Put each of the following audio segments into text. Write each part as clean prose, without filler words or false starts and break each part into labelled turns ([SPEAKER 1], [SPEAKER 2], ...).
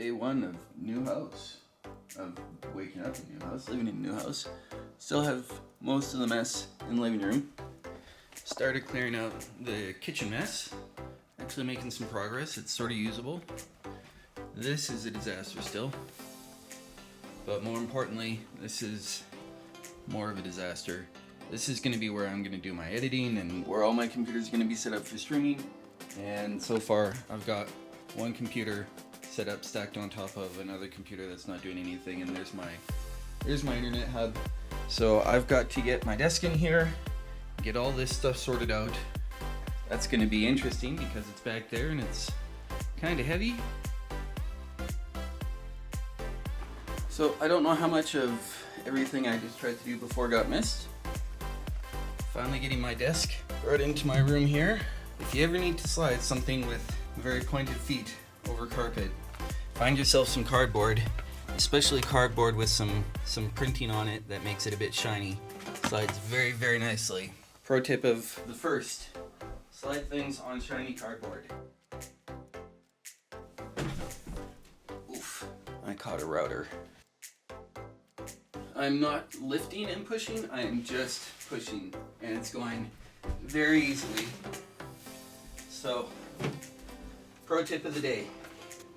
[SPEAKER 1] Day one of new house, of waking up in a new house, living in a new house. Still have most of the mess in the living room. Started clearing out the kitchen mess. Actually making some progress. It's sort of usable. This is a disaster still. But more importantly, this is more of a disaster. This is going to be where I'm going to do my editing and where all my computers are going to be set up for streaming. And so far, I've got one computer set up stacked on top of another computer that's not doing anything, and there's my internet hub. So I've got to get my desk in here, get all this stuff sorted out. That's going to be interesting because it's back there and it's kind of heavy. So I don't know how much of everything I just tried to do before got missed. Finally getting my desk right into my room here. If you ever need to slide something with very pointed feet over carpet, find yourself some cardboard, especially cardboard with some printing on it that makes it a bit shiny. Slides very, very nicely. Pro tip of the first, slide things on shiny cardboard. Oof, I caught a router. I'm not lifting and pushing, I am just pushing, and it's going very easily. So, pro tip of the day.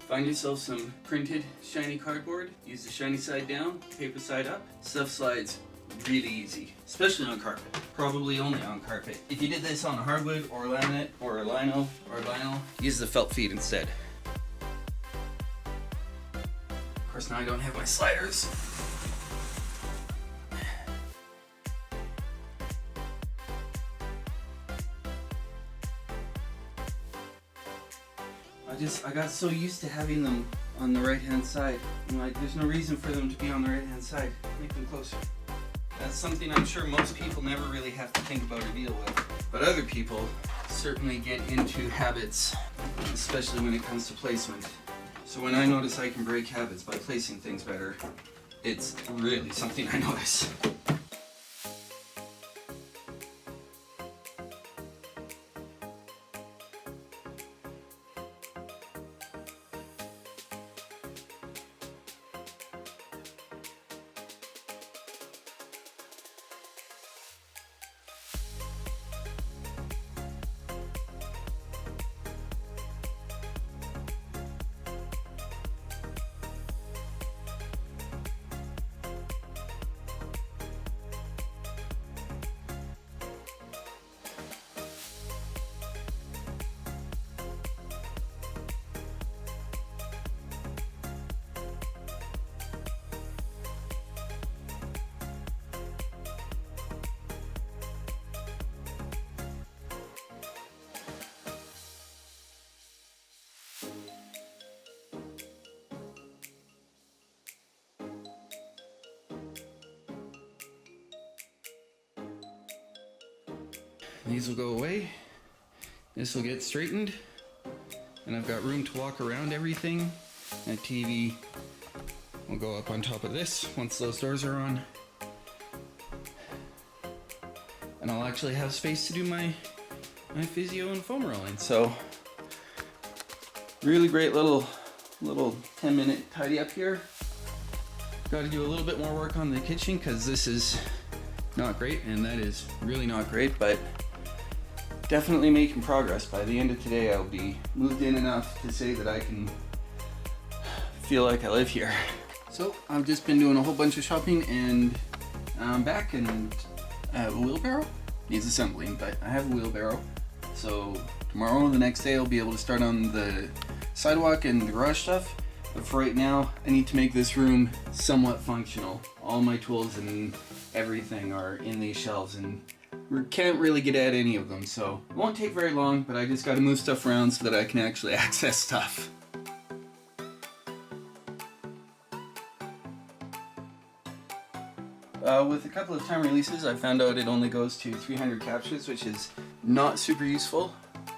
[SPEAKER 1] Find yourself some printed shiny cardboard, use the shiny side down, paper side up. Stuff slides really easy, especially on carpet. Probably only on carpet. If you did this on a hardwood or laminate or a lino or vinyl, use the felt feet instead. Of course, now I don't have my sliders. I got so used to having them on the right hand side. I'm like, there's no reason for them to be on the right hand side. Make them closer. That's something I'm sure most people never really have to think about or deal with. But other people certainly get into habits, especially when it comes to placement. So when I notice I can break habits by placing things better, it's really something I notice. These will go away, this will get straightened, and I've got room to walk around everything. That TV will go up on top of this once those doors are on. And I'll actually have space to do my physio and foam rolling. So, really great little 10-minute tidy up here. Got to do a little bit more work on the kitchen because this is not great, and that is really not great, but definitely making progress. By the end of today, I'll be moved in enough to say that I can feel like I live here. So I've just been doing a whole bunch of shopping, and I'm back, and I have a wheelbarrow. Needs assembling, but I have a wheelbarrow. So tomorrow, the next day, I'll be able to start on the sidewalk and the garage stuff. But for right now, I need to make this room somewhat functional. All my tools and everything are in these shelves, and we can't really get at any of them, so it won't take very long, but I just gotta move stuff around so that I can actually access stuff. With a couple of time releases, I found out it only goes to 300 captures, which is not super useful.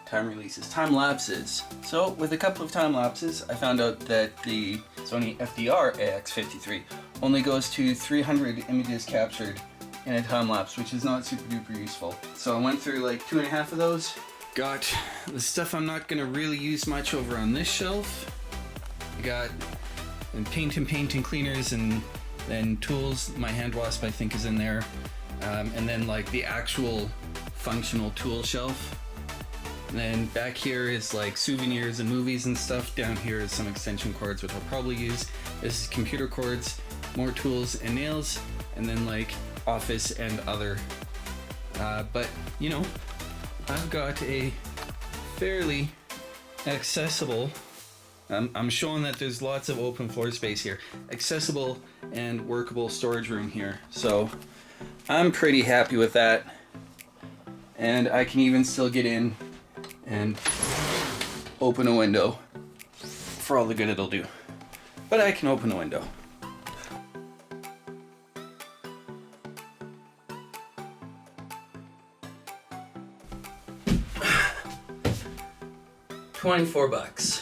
[SPEAKER 1] Time lapses. So with a couple of time lapses, I found out that the Sony FDR AX53 only goes to 300 images captured in a time lapse, which is not super duper useful. So I went through like 2.5 of those. Got the stuff I'm not gonna really use much over on this shelf. I got paint and cleaners and then tools. My hand wasp I think is in there. And then like the actual functional tool shelf. And then back here is like souvenirs and movies and stuff. Down here is some extension cords, which I'll probably use. This is computer cords, more tools and nails, and then like office and other. But you know, I've got a fairly accessible, I'm showing that there's lots of open floor space here, accessible and workable storage room here. So I'm pretty happy with that. And I can even still get in and open a window for all the good it'll do. But I can open a window. $24.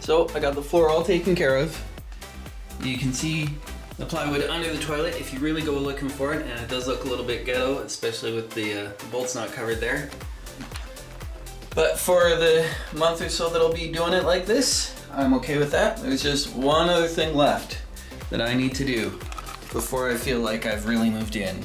[SPEAKER 1] So I got the floor all taken care of. You can see the plywood under the toilet if you really go looking for it, and it does look a little bit ghetto, especially with the bolts not covered there. But for the month or so that I'll be doing it like this, I'm okay with that. There's just one other thing left that I need to do before I feel like I've really moved in.